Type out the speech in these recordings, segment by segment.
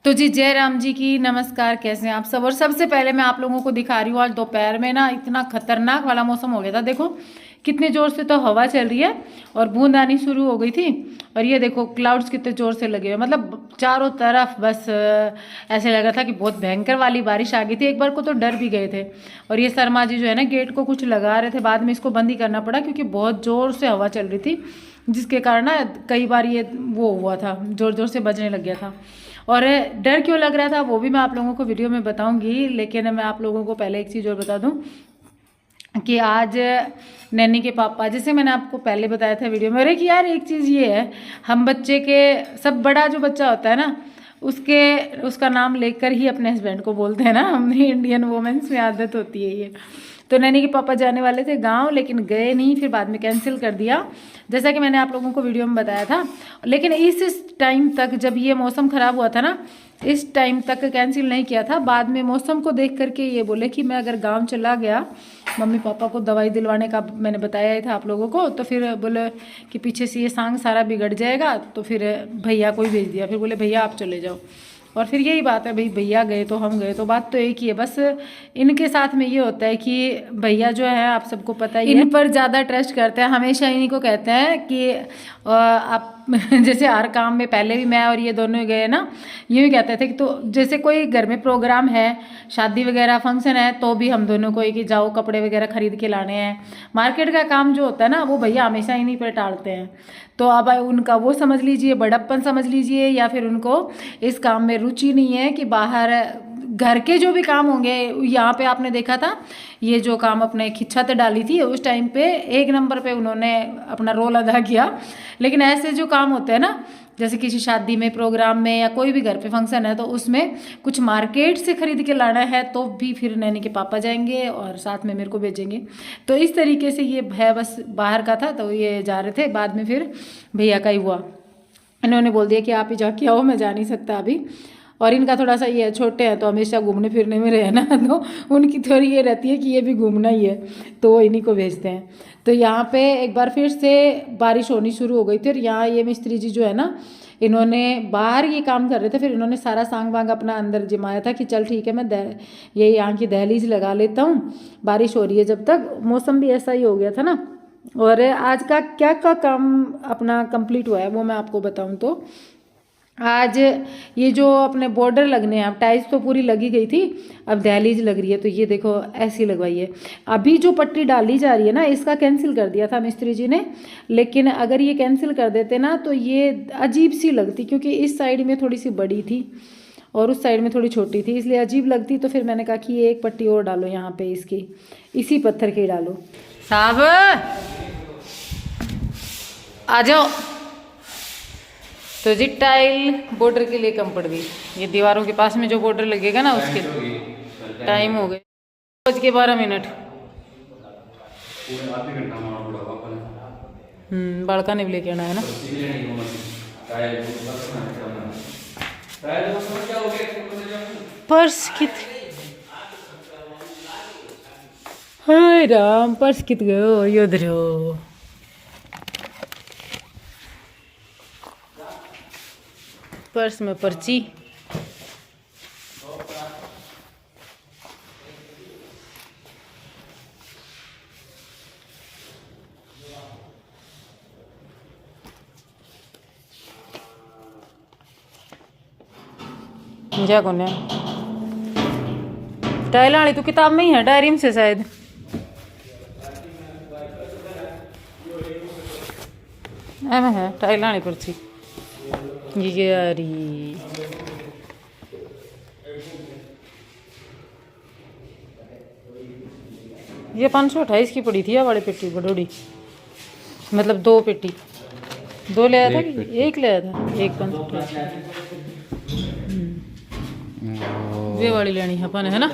तो जी जय राम जी की नमस्कार। कैसे हैं आप सब। और सबसे पहले मैं आप लोगों को दिखा रही हूँ, आज दोपहर में ना इतना खतरनाक वाला मौसम हो गया था। देखो कितने जोर से तो हवा चल रही है और बूंद आनी शुरू हो गई थी। और ये देखो क्लाउड्स कितने जोर से लगे हुए, मतलब चारों तरफ बस ऐसे लग रहा था कि बहुत भयंकर वाली बारिश आ गई थी। एक बार को तो डर भी गए थे। और ये शर्मा जी जो है ना गेट को कुछ लगा रहे थे, बाद में इसको बंद ही करना पड़ा क्योंकि बहुत जोर से हवा चल रही थी, जिसके कारण ना कई बार ये वो हुआ था, जोर जोर से बजने लग गया था। और डर क्यों लग रहा था वो भी मैं आप लोगों को वीडियो में बताऊंगी, लेकिन मैं आप लोगों को पहले एक चीज़ और बता दूं कि आज नैनी के पापा, जैसे मैंने आपको पहले बताया था वीडियो में, अरे कि यार एक चीज़ ये है, हम बच्चे के सब बड़ा जो बच्चा होता है ना उसका नाम लेकर ही अपने हस्बैंड को बोलते हैं ना। हमने इंडियन वुमेन्स में आदत होती है ये। तो नैनी के पापा जाने वाले थे गांव, लेकिन गए नहीं, फिर बाद में कैंसिल कर दिया, जैसा कि मैंने आप लोगों को वीडियो में बताया था। लेकिन इस टाइम तक जब ये मौसम ख़राब हुआ था ना, इस टाइम तक कैंसिल नहीं किया था। बाद में मौसम को देख करके ये बोले कि मैं अगर गांव चला गया, मम्मी पापा को दवाई दिलवाने का मैंने बताया ही था आप लोगों को, तो फिर बोले कि पीछे से ये सांग सारा बिगड़ जाएगा, तो फिर भैया को ही भेज दिया। फिर बोले भैया आप चले जाओ। और फिर यही बात है, भाई भैया गए तो हम गए, तो बात तो एक ही है। बस इनके साथ में ये होता है कि भैया जो है आप सबको पता ही है, इन पर ज़्यादा ट्रस्ट करते हैं। हमेशा इन्हीं को कहते हैं कि आप जैसे हर काम में, पहले भी मैं और ये दोनों गए ना, यूँ ही कहते थे कि तो जैसे कोई घर में प्रोग्राम है, शादी वगैरह फंक्शन है, तो भी हम दोनों को ही कि जाओ कपड़े वगैरह खरीद के लाने हैं। मार्केट का काम जो होता है ना, वो भैया हमेशा इन्हीं पर टालते हैं। तो अब उनका वो समझ लीजिए बड़प्पन समझ लीजिए, या फिर उनको इस काम में रुचि नहीं है कि बाहर घर के जो भी काम होंगे। यहाँ पे आपने देखा था ये जो काम अपने छत डाली थी, उस टाइम पे एक नंबर पे उन्होंने अपना रोल अदा किया। लेकिन ऐसे जो काम होते हैं ना, जैसे किसी शादी में, प्रोग्राम में, या कोई भी घर पे फंक्शन है, तो उसमें कुछ मार्केट से खरीद के लाना है, तो भी फिर नैनी के पापा जाएंगे और साथ में मेरे को भेजेंगे। तो इस तरीके से ये है, बस बाहर का था तो ये जा रहे थे, बाद में फिर भैया का ही हुआ। इन्होंने बोल दिया कि आप ही जाके आओ, मैं जा नहीं सकता अभी। और इनका थोड़ा सा ये है, छोटे हैं तो हमेशा घूमने फिरने में रहे ना, तो उनकी थोड़ी ये रहती है कि ये भी घूमना ही है, तो वो इन्हीं को भेजते हैं। तो यहाँ पे एक बार फिर से बारिश होनी शुरू हो गई थी। और यहाँ ये मिस्त्री जी जो है ना, इन्होंने बाहर ये काम कर रहे थे, फिर इन्होंने सारा सांग वांग अपना अंदर जमाया था कि चल ठीक है मैं ये यहाँ की दहलीज लगा लेता हूँ, बारिश हो रही है जब तक। मौसम भी ऐसा ही हो गया था ना। और आज का क्या का काम अपना कंप्लीट हुआ है वो मैं आपको बताऊँ तो, आज ये जो अपने बॉर्डर लगने हैं, अब टाइल्स तो पूरी लगी गई थी, अब दहलीज लग रही है। तो ये देखो ऐसी लगवाई है। अभी जो पट्टी डाली जा रही है ना, इसका कैंसिल कर दिया था मिस्त्री जी ने। लेकिन अगर ये कैंसिल कर देते ना तो ये अजीब सी लगती, क्योंकि इस साइड में थोड़ी सी बड़ी थी और उस साइड में थोड़ी छोटी थी, इसलिए अजीब लगती। तो फिर मैंने कहा कि ये एक पट्टी और डालो यहाँ पे, इसकी इसी पत्थर की डालो। साहब आ जाओ। तो जी टाइल बॉर्डर के लिए कम पड़ गई। ये दीवारों के पास में जो बॉर्डर लगेगा ना, उसके टाइम हो गए 5:12। बड़का ने भी लेके आना है ना। पर्स कित, हाय राम, पर्स कित गयो योधर हो। पर्स में पर्ची, जा कौन है टाइल वाली, तो किताब में ही है, डायरी में से शायद। एम है टाइल वाली पर्ची यारी। ये 528 की पड़ी थी, वाली पेटी बड़ोड़ी, मतलब 2 पेटी। 2 ले आया था कि एक ले आया था? एक 528 वे वाली लेनी है अपन, है ना।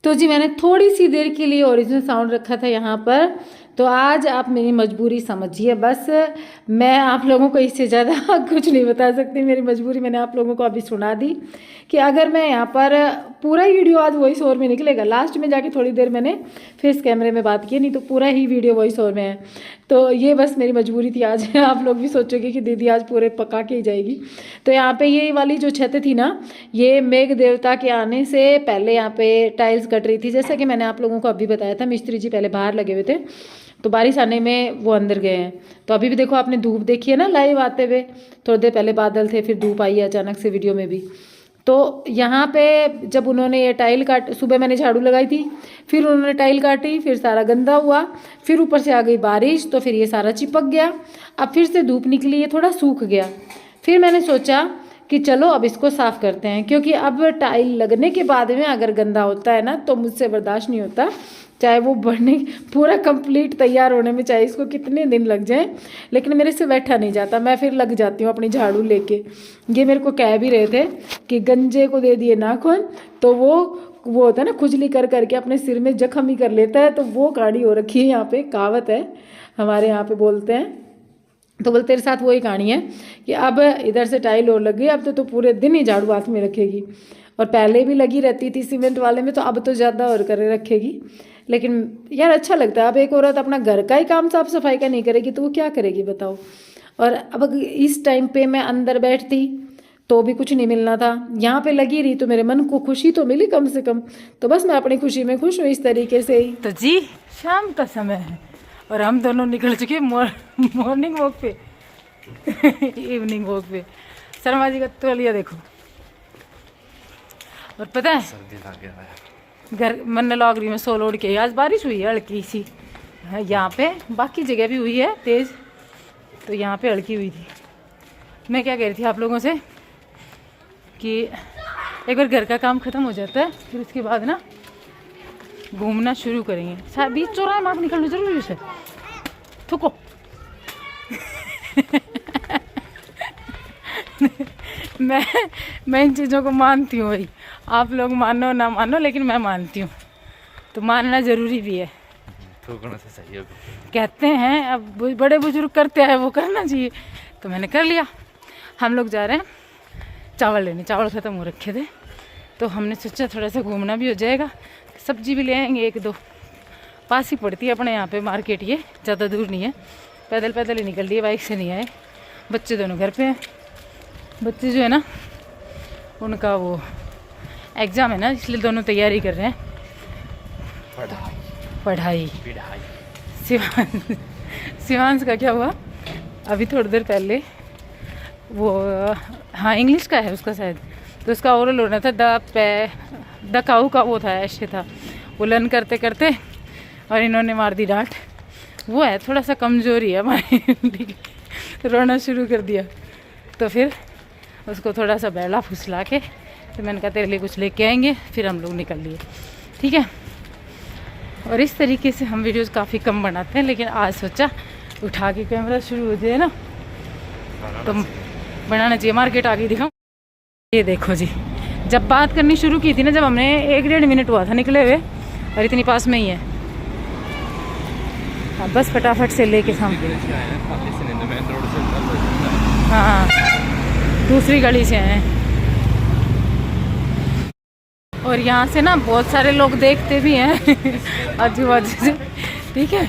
तो जी मैंने थोड़ी सी देर के लिए ओरिजिनल साउंड रखा था यहाँ पर, तो आज आप मेरी मजबूरी समझिए बस। मैं आप लोगों को इससे ज़्यादा कुछ नहीं बता सकती। मेरी मजबूरी मैंने आप लोगों को अभी सुना दी कि अगर मैं यहाँ पर पूरा ही वीडियो आज वॉइस ओवर में निकलेगा, लास्ट में जाके थोड़ी देर मैंने फेस कैमरे में बात की, नहीं तो पूरा ही वीडियो वॉइस ओवर में है। तो ये बस मेरी मजबूरी थी आज। आप लोग भी सोचोगे कि दीदी आज पूरे पका के ही जाएगी। तो यहाँ पे ये वाली जो छत थी ना, ये मेघ देवता के आने से पहले यहाँ पे टाइल्स कट रही थी। जैसा कि मैंने आप लोगों को अभी बताया था, मिस्त्री जी पहले बाहर लगे हुए थे, तो बारिश आने में वो अंदर गए हैं। तो अभी भी देखो आपने धूप देखी है ना लाइव आते हुए, थोड़ी देर पहले बादल थे, फिर धूप आई है अचानक से वीडियो में भी। तो यहाँ पे जब उन्होंने ये टाइल काट, सुबह मैंने झाड़ू लगाई थी, फिर उन्होंने टाइल काटी, फिर सारा गंदा हुआ, फिर ऊपर से आ गई बारिश, तो फिर ये सारा चिपक गया। अब फिर से धूप निकली, ये थोड़ा सूख गया। फिर मैंने सोचा कि चलो अब इसको साफ़ करते हैं, क्योंकि अब टाइल लगने के बाद में अगर गंदा होता है ना तो मुझसे बर्दाश्त नहीं होता, चाहे वो बनने पूरा कंप्लीट तैयार होने में चाहे इसको कितने दिन लग जाए, लेकिन मेरे से बैठा नहीं जाता। मैं फिर लग जाती हूँ अपनी झाड़ू लेके। ये मेरे को कह भी रहे थे कि गंजे को दे दिए नाखून तो वो होता है ना, खुजली कर करके अपने सिर में जख्म ही कर लेता है। तो वो कहानी हो रखी है, यहाँ पे कहावत है हमारे यहाँ पे बोलते हैं। तो बोलते तेरे साथ वही कहानी है कि अब इधर से टाइल और लग गई, अब तो पूरे दिन ही झाड़ू हाथ में रखेगी। और पहले भी लगी रहती थी सीमेंट वाले में, तो अब तो ज़्यादा और करे रखेगी। लेकिन यार अच्छा लगता है, अब एक औरत अपना घर का ही काम साफ सफाई का नहीं करेगी तो वो क्या करेगी बताओ। और अब इस टाइम पे मैं अंदर बैठती तो भी कुछ नहीं मिलना था, यहाँ पे लगी रही तो मेरे मन को खुशी तो मिली कम से कम। तो बस मैं अपनी खुशी में खुश हूँ इस तरीके से ही। तो जी शाम का समय है और हम दोनों निकल चुके मॉर्निंग वॉक पे इवनिंग वॉक पे। शर्मा जी का तौलिया देखो। और पता है घर मन लग रही में सोल ओढ़ के। आज बारिश हुई है हल्की सी यहाँ पे, बाकी जगह भी हुई है तेज़, तो यहाँ पे हल्की हुई थी। मैं क्या कह रही थी आप लोगों से कि एक बार घर का काम ख़त्म हो जाता है, फिर उसके बाद ना घूमना शुरू करेंगे। बीच चौराहे में आप निकलना जरूरी है, थूको मैं इन चीज़ों को मानती हूँ भाई, आप लोग मानो ना मानो लेकिन मैं मानती हूँ, तो मानना ज़रूरी भी है। थूकना से सही है कहते हैं, अब बड़े बुजुर्ग करते हैं वो करना चाहिए, तो मैंने कर लिया। हम लोग जा रहे हैं चावल लेने, चावल ख़त्म हो रखे थे, तो हमने सोचा थोड़ा सा घूमना भी हो जाएगा, सब्जी भी ले आएंगे एक दो। पास ही पड़ती है अपने यहाँ पे मार्केट, ये ज़्यादा दूर नहीं है, पैदल पैदल ही निकल लिए, बाइक से नहीं आए। बच्चे दोनों घर पे हैं, बच्चे जो है ना उनका वो एग्ज़ाम है ना, इसलिए दोनों तैयारी कर रहे हैं पढ़ाई। शिवांश का क्या हुआ अभी थोड़ी देर पहले, वो हाँ इंग्लिश का है उसका शायद, तो उसका ओरल होना था, द काऊ का वो था, ऐसे था, वो लर्न करते करते और इन्होंने मार दी डांट। वो है थोड़ा सा कमज़ोरी है हमारी रोना शुरू कर दिया, तो फिर उसको थोड़ा सा बहला फुसला के, तो मैंने कहा तेरे लिए कुछ लेके आएंगे, फिर हम लोग निकल लिए। ठीक है, और इस तरीके से हम वीडियोस काफ़ी कम बनाते हैं, लेकिन आज सोचा उठा के कैमरा शुरू हो जाए ना तो बनाना चाहिए। मार्केट आ गई दिखाऊं, ये देखो जी, जब बात करनी शुरू की थी ना, जब हमने 1-1.5 मिनट हुआ था निकले हुए और इतनी पास में ही है। हाँ बस फटाफट से लेके सामने, हाँ दूसरी गली से आए हैं। और यहाँ से ना बहुत सारे लोग देखते भी हैं आजू बाजू से। ठीक है,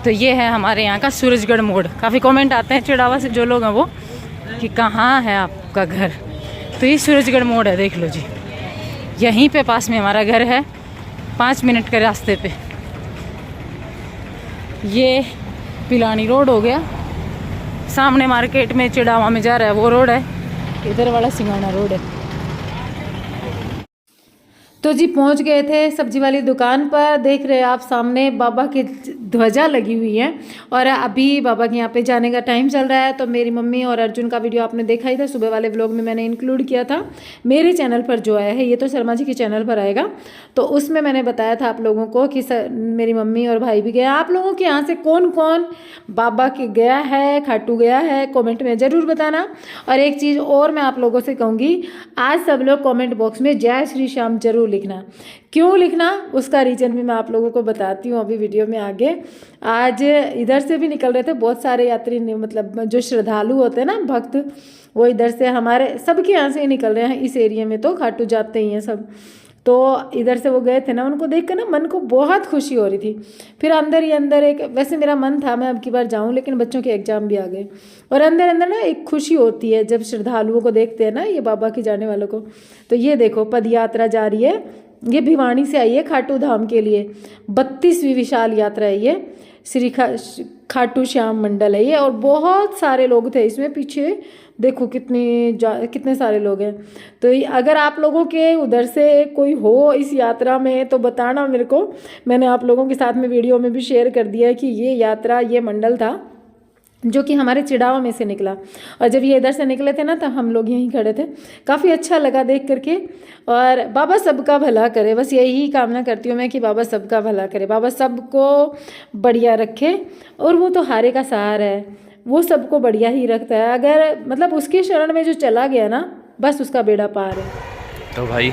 तो ये है हमारे यहाँ का सूरजगढ़ मोड़। काफ़ी कमेंट आते हैं चिड़ावा से जो लोग हैं वो, कि कहाँ है आपका घर, तो ये सूरजगढ़ मोड़ है, देख लो जी, यहीं पे पास में हमारा घर है, 5 मिनट के रास्ते पे। ये पिलानी रोड हो गया, सामने मार्केट में चिड़ावा में जा रहा है वो रोड है, इधर वाला सिंगाना रोड है। तो जी पहुंच गए थे सब्जी वाली दुकान पर। देख रहे हैं आप सामने बाबा की ध्वजा लगी हुई है, और अभी बाबा के यहाँ पे जाने का टाइम चल रहा है। तो मेरी मम्मी और अर्जुन का वीडियो आपने देखा ही था, सुबह वाले व्लॉग में मैंने इंक्लूड किया था मेरे चैनल पर जो आया है, ये तो शर्मा जी के चैनल पर आएगा। तो उसमें मैंने बताया था आप लोगों को कि मेरी मम्मी और भाई भी गए। आप लोगों के यहाँ से कौन कौन बाबा के गया है, खाटू गया है, कॉमेंट में ज़रूर बताना। और एक चीज़ और मैं आप लोगों से कहूँगी, आज सब लोग कॉमेंट बॉक्स में जय श्री श्याम जरूर लिखना, क्यों लिखना उसका रीज़न भी मैं आप लोगों को बताती हूँ अभी वीडियो में आगे। आज इधर से भी निकल रहे थे बहुत सारे यात्री, मतलब जो श्रद्धालु होते हैं ना, भक्त, वो इधर से हमारे सबके यहाँ से ही निकल रहे हैं। इस एरिया में तो खाटू जाते ही हैं सब, तो इधर से वो गए थे ना, उनको देख कर ना मन को बहुत खुशी हो रही थी। फिर अंदर ही अंदर एक, वैसे मेरा मन था मैं अब की बार जाऊं, लेकिन बच्चों के एग्जाम भी आ गए, और अंदर अंदर ना एक खुशी होती है जब श्रद्धालुओं को देखते हैं ना, ये बाबा की जाने वालों को। तो ये देखो पद यात्रा जा रही है, ये भिवानी से आई है खाटू धाम के लिए। 32वीं विशाल यात्रा है ये, श्री खाटू श्याम मंडल है ये, और बहुत सारे लोग थे इसमें। पीछे देखो कितने सारे लोग हैं। तो अगर आप लोगों के उधर से कोई हो इस यात्रा में तो बताना मेरे को। मैंने आप लोगों के साथ में वीडियो में भी शेयर कर दिया है कि ये यात्रा, ये मंडल था जो कि हमारे चिड़ावा में से निकला, और जब ये इधर से निकले थे ना तब हम लोग यहीं खड़े थे। काफ़ी अच्छा लगा देख करके। और बाबा सबका भला करे, बस यही कामना करती हूँ मैं कि बाबा सबका भला करे, बाबा सबको बढ़िया रखे। और वो तो हारे का सहारा है, वो सबको बढ़िया ही रखता है। अगर मतलब उसके शरण में जो चला गया ना, बस उसका बेड़ा पार है। तो भाई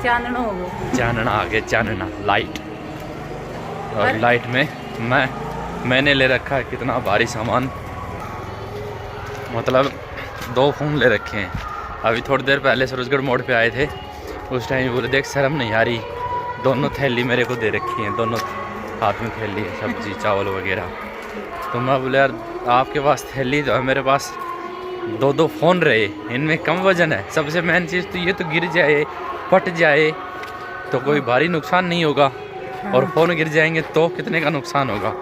चानना हो गया, चानना आ गया, चानना लाइट। और लाइट में मैंने ले रखा है कितना भारी सामान, मतलब 2 फ़ोन ले रखे हैं। अभी थोड़ी देर पहले सूरजगढ़ मोड़ पे आए थे, उस टाइम बोले देख शर्म नहीं आ रही, दोनों थैली मेरे को दे रखी हैं, दोनों हाथ में थैली है, सब्जी चावल वगैरह। तो मैं बोले यार आपके पास थैली तो है, मेरे पास 2 फ़ोन रहे, इनमें कम वजन है। सबसे मेन चीज़ तो ये तो गिर जाए, फट जाए तो कोई भारी नुकसान नहीं होगा, और फ़ोन गिर जाएंगे तो कितने का नुकसान होगा।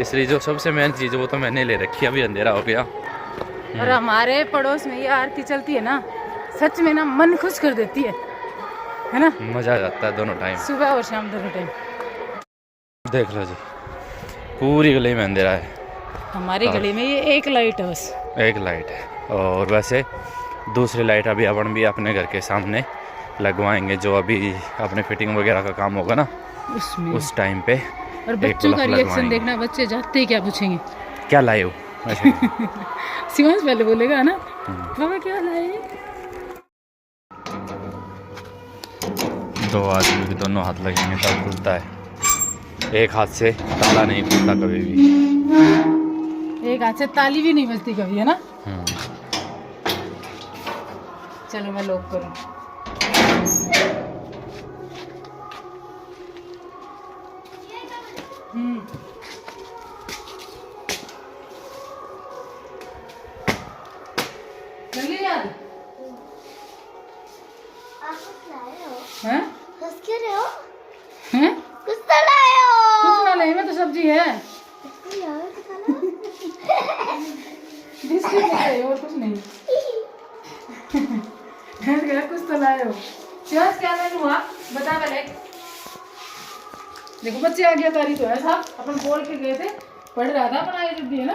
इसलिए जो सबसे मेन चीज़ है वो तो मैंने ले रखी है। अभी अंधेरा हो गया। और हमारे पड़ोस में ये आरती चलती है ना, सच में ना मन खुश कर देती है ना। मज़ा आ जाता है दोनों टाइम, सुबह और शाम दोनों टाइम। देख लो जी, पूरी गली में अंधेरा है। हमारी गली में ये एक लाइट है बस, एक लाइट है। और वैसे दूसरी लाइट अभी अपन भी अपने घर के सामने लगवाएंगे, जो अभी अपने फिटिंग वगैरह का काम होगा ना उसमें, उस टाइम पे। और बच्चों का रिएक्शन देखना, बच्चे जाते ही क्या पूछेंगे, क्या लाए हो शिवांश पहले बोलेगा ना, बाबा क्या लाए। 2 आदमी के दोनों हाथ लगेंगे तब खुलता है, एक हाथ से ताला नहीं खुलता कभी भी, एक हाथ से ताली भी नहीं बजती कभी, है ना। चलो मैं लॉक करूं। याद हैं? हंस क्यों रहे हो? हैं? कुछ तो लाए हो। कुछ ना ले, में तो सब्जी है, बिस्किट है और कुछ नहीं। कुछ तो लाए हो। शिवांश क्या लाए हुआ बता पहले। देखो बच्चे आ गया तारी तो है साहब, अपन बोल के गए थे, पढ़ रहा था अपना ये जब भी है ना।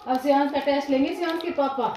अब शिवांश का टेस्ट लेंगे, शिवांश के पापा